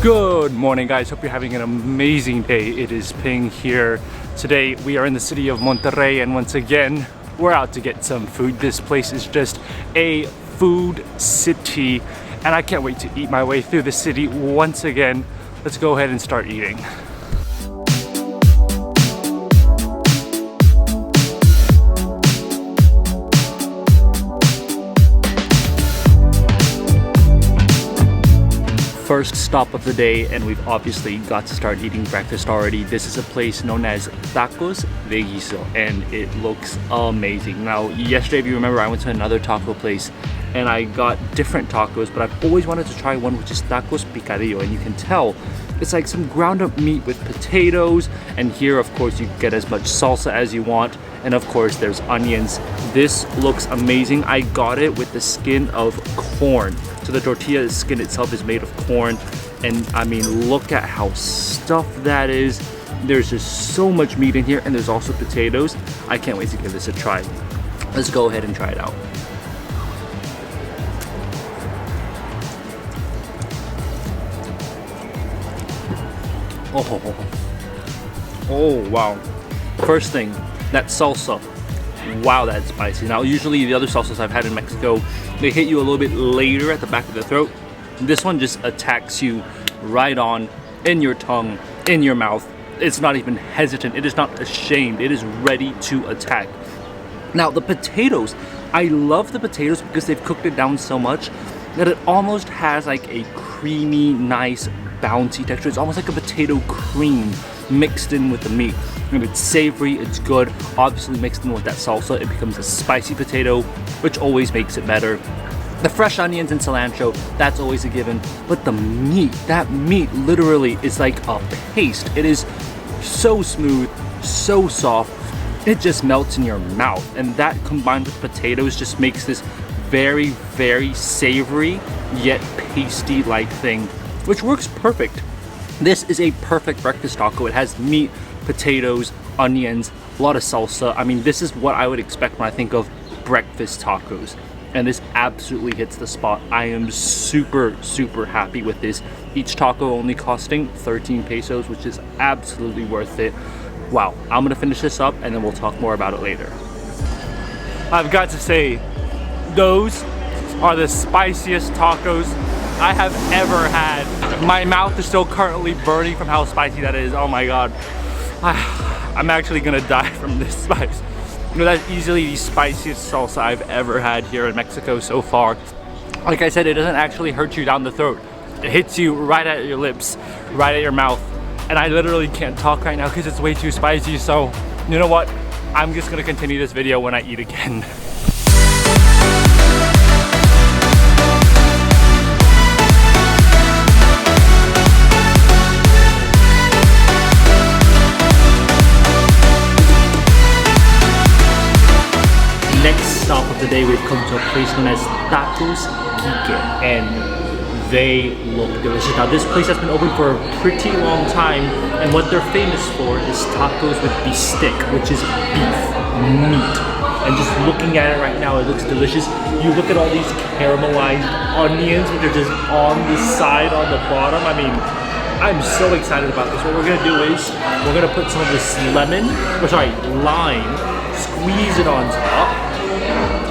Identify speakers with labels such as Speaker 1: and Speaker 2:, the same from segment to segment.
Speaker 1: Good morning, guys. Hope you're having an amazing day. It is Ping here. Today we are in the city of Monterrey, and once again we're out to get some food. This place is just a food city and I can't wait to eat my way through the city once again. Let's go ahead and start eating. First stop of the day, and we've obviously got to start eating breakfast already. This is a place known as Tacos de Guiso, and it looks amazing. Now, yesterday, if you remember, I went to another taco place and I got different tacos, but I've always wanted to try one which is tacos picadillo, and you can tell it's like some ground up meat with potatoes, and here of course you get as much salsa as you want, and of course there's onions. This looks amazing. I got it with the skin of corn. So the tortilla skin itself is made of corn, and I mean, look at how stuffed that is. There's just so much meat in here, and there's also potatoes. I can't wait to give this a try. Let's go ahead and try it out. Oh wow. First thing, that salsa. Wow, that's spicy. Now, usually the other salsas I've had in Mexico, they hit you a little bit later at the back of the throat. This one just attacks you right on, in your tongue, in your mouth. It's not even hesitant. It is not ashamed. It is ready to attack. Now, the potatoes, I love the potatoes because they've cooked it down so much that it almost has like a creamy, nice, bouncy texture. It's almost like a potato cream mixed in with the meat. And it's savory, it's good. Obviously mixed in with that salsa, it becomes a spicy potato, which always makes it better. The fresh onions and cilantro, that's always a given. But the meat, that meat literally is like a paste. It is so smooth, so soft. It just melts in your mouth. And that combined with potatoes just makes this very, very savory, yet pasty-like thing, which works perfect. This is a perfect breakfast taco. It has meat, potatoes, onions, a lot of salsa. I mean, this is what I would expect when I think of breakfast tacos. And this absolutely hits the spot. I am super, super happy with this. Each taco only costing 13 pesos, which is absolutely worth it. Wow, I'm gonna finish this up and then we'll talk more about it later. I've got to say, those are the spiciest tacos I have ever had. My mouth is still currently burning from how spicy that is. Oh my god. I'm actually gonna die from this spice. You know, that's easily the spiciest salsa I've ever had here in Mexico so far. Like I said, it doesn't actually hurt you down the throat. It hits you right at your lips, right at your mouth. And I literally can't talk right now because it's way too spicy. So, you know what? I'm just gonna continue this video when I eat again. Stop of the day, we've come to a place known as Tapos, and they look delicious. Now, this place has been open for a pretty long time, and what they're famous for is tacos with bistec, which is beef meat. And just looking at it right now, it looks delicious. You look at all these caramelized onions, which are just on the side, on the bottom. I mean, I'm so excited about this. What we're gonna do is we're gonna put some of this lime, squeeze it on top.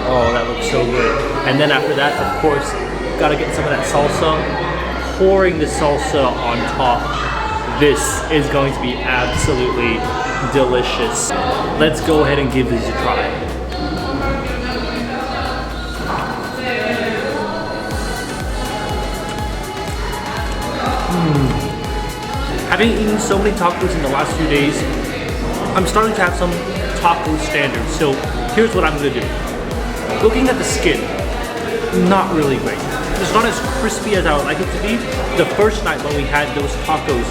Speaker 1: Oh, that looks so good. And then after that, of course, gotta get some of that salsa. Pouring the salsa on top. This is going to be absolutely delicious. Let's go ahead and give these a try. Having eaten so many tacos in the last few days, I'm starting to have some taco standards. So here's what I'm gonna do. Looking at the skin, not really great. It's not as crispy as I would like it to be. The first night when we had those tacos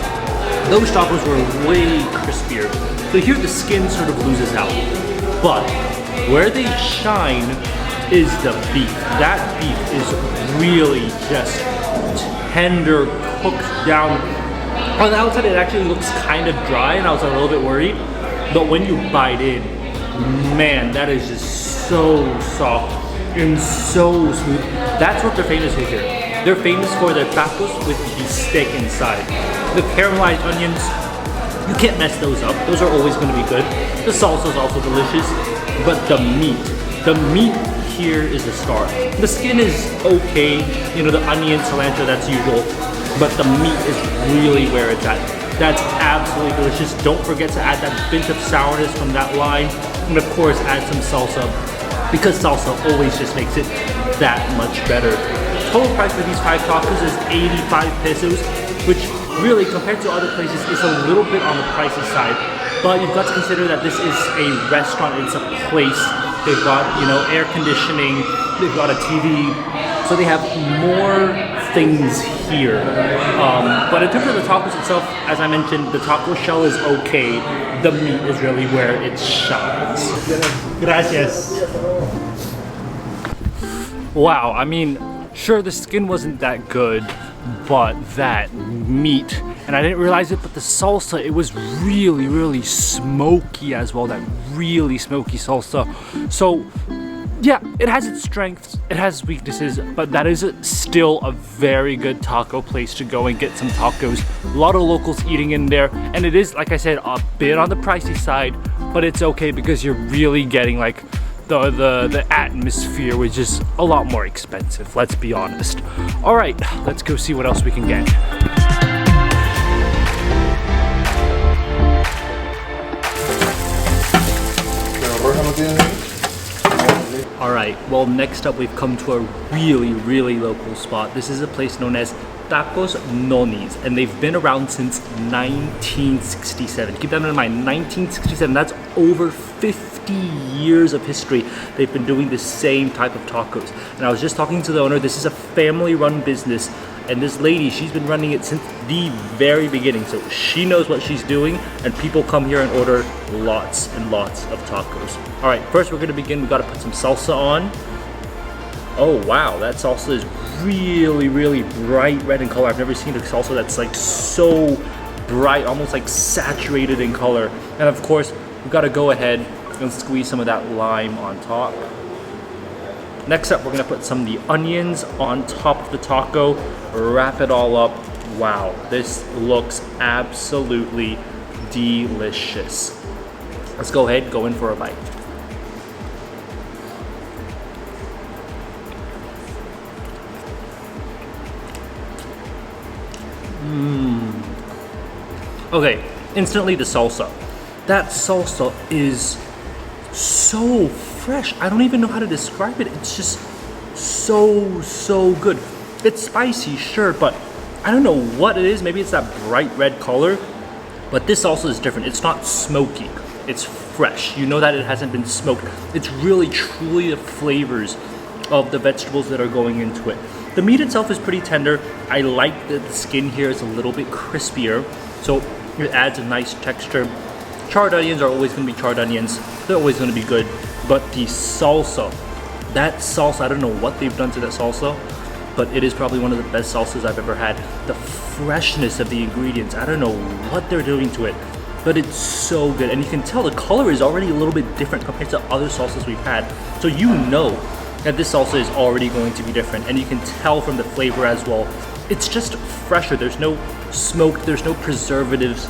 Speaker 1: were way crispier. So here the skin sort of loses out. But where they shine is the beef. That beef is really just tender, cooked down. On the outside it actually looks kind of dry, and I was a little bit worried. But when you bite in, man, that is just so soft and so smooth. That's what they're famous for here. They're famous for their tacos with the steak inside. The caramelized onions, you can't mess those up. Those are always going to be good. The salsa is also delicious, but the meat here is the star. The skin is okay, you know, the onion, cilantro, that's usual, but the meat is really where it's at. That's absolutely delicious. Don't forget to add that bit of sourness from that lime, and of course add some salsa, because salsa always just makes it that much better. Total price for these 5 tacos is 85 pesos, which really compared to other places is a little bit on the pricey side, but you've got to consider that this is a restaurant, it's a place. They've got, you know, air conditioning, they've got a TV, so they have more things here. But in terms of the tacos itself, as I mentioned, the taco shell is okay. The meat is really where it shines. Gracias. Wow, I mean, sure, the skin wasn't that good, but that meat, and I didn't realize it, but the salsa, it was really, really smoky as well, that really smoky salsa. So yeah, it has its strengths, it has weaknesses, but that is still a very good taco place to go and get some tacos. A lot of locals eating in there, and it is, like I said, a bit on the pricey side, but it's okay because you're really getting like the atmosphere, which is a lot more expensive, let's be honest. All right, let's go see what else we can get. All right, well, next up we've come to a really, really local spot. This is a place known as Tacos Nonis, and they've been around since 1967. Keep that in mind, 1967, that's over 50 years of history. They've been doing the same type of tacos. And I was just talking to the owner. This is a family-run business, and this lady, she's been running it since the very beginning. So she knows what she's doing, and people come here and order lots and lots of tacos. All right, first we're gonna begin. We gotta put some salsa on. Oh wow, that salsa is really, really bright red in color. I've never seen a salsa that's like so bright, almost like saturated in color. And of course, we've got to go ahead and squeeze some of that lime on top. Next up, we're gonna put some of the onions on top of the taco, wrap it all up. Wow, this looks absolutely delicious. Let's go ahead, go in for a bite. Okay, instantly the salsa. That salsa is so fresh. I don't even know how to describe it. It's just so good. It's spicy, sure, but I don't know what it is. Maybe it's that bright red color, but this salsa is different. It's not smoky. It's fresh. You know that it hasn't been smoked. It's really truly the flavors of the vegetables that are going into it. The meat itself is pretty tender. I like that the skin here is a little bit crispier, so it adds a nice texture. Charred onions are always going to be charred onions. They're always going to be good. But the salsa, that salsa, I don't know what they've done to that salsa, but it is probably one of the best salsas I've ever had. The freshness of the ingredients, I don't know what they're doing to it, but it's so good. And you can tell the color is already a little bit different compared to other salsas we've had. So you know that this salsa is already going to be different, and you can tell from the flavor as well. It's just fresher. There's no smoke, there's no preservatives.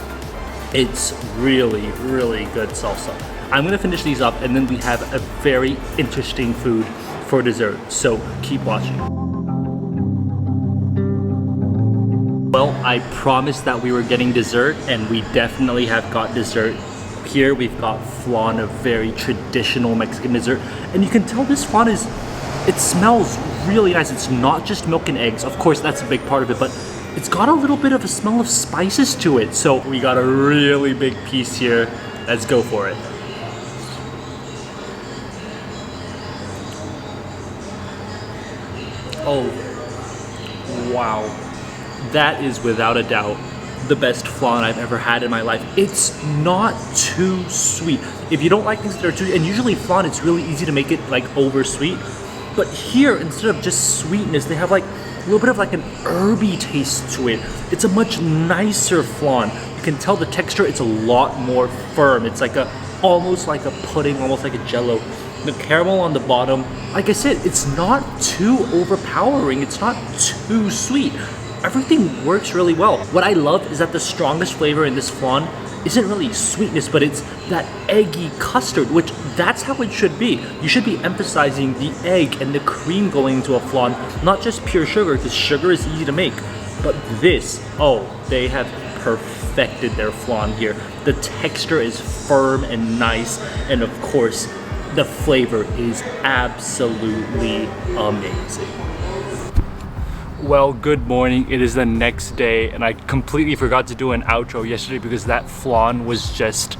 Speaker 1: It's really, really good salsa. I'm gonna finish these up, and then we have a very interesting food for dessert, so keep watching. Well, I promised that we were getting dessert, and we definitely have got dessert. Here we've got flan, a very traditional Mexican dessert, and you can tell this flan is, it smells really nice. It's not just milk and eggs. Of course, that's a big part of it, but it's got a little bit of a smell of spices to it. So we got a really big piece here. Let's go for it. Oh, wow. That is without a doubt the best flan I've ever had in my life. It's not too sweet. If you don't like things that are too, and usually flan, it's really easy to make it like over sweet. But here, instead of just sweetness, they have like a little bit of like an herby taste to it. It's a much nicer flan. You can tell the texture, it's a lot more firm. It's like almost like a pudding, almost like a jello. The caramel on the bottom, like I said, it's not too overpowering. It's not too sweet. Everything works really well. What I love is that the strongest flavor in this flan isn't really sweetness, but it's that eggy custard, which that's how it should be. You should be emphasizing the egg and the cream going into a flan, not just pure sugar, because sugar is easy to make. But this, oh, they have perfected their flan here. The texture is firm and nice, and of course, the flavor is absolutely amazing. Well, good morning. It is the next day, and I completely forgot to do an outro yesterday because that flan was just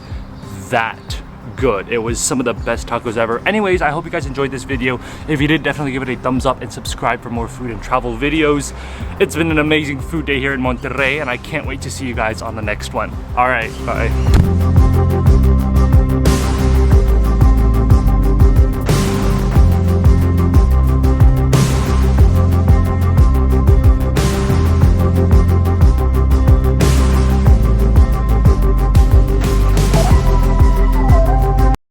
Speaker 1: that good. It was some of the best tacos ever. Anyways, I hope you guys enjoyed this video. If you did, definitely give it a thumbs up and subscribe for more food and travel videos. It's been an amazing food day here in Monterrey, and I can't wait to see you guys on the next one. All right, bye.